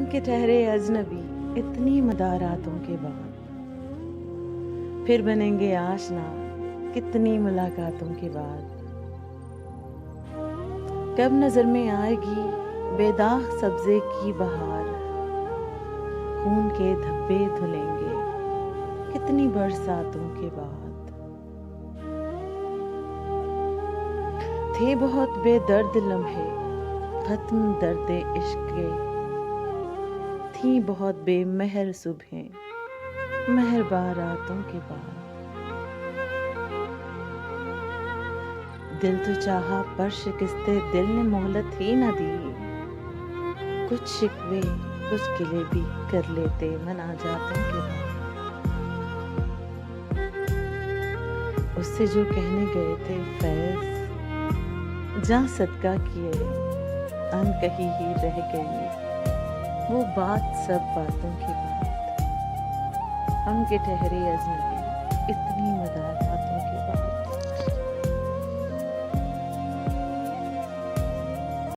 के ठहरे अजनबी इतनी मदार रातों के बाद, फिर बनेंगे आशना कितनी मुलाकातों के बाद। कब नजर में आएगी बेदाग सब्जे की बहार, खून के धब्बे धुलेंगे कितनी बरसातों के बाद। थे बहुत बेदर्द लम्हे खत्म दर्द इश्क के, थी बहुत बेमहर सुबहें मेहरबान रातों के बाद। दिल तो चाहा पर शिकस्ते दिल ने मोहलत ही न दी, कुछ शिकवे कुछ गिले भी कर लेते मना जातों के बाद। उससे जो कहने गए थे फैज जा सदका किए, अनकही ही रह गई वो बात सब बातों की बात। हम के ठहरे अजनबी इतनी मदार बातों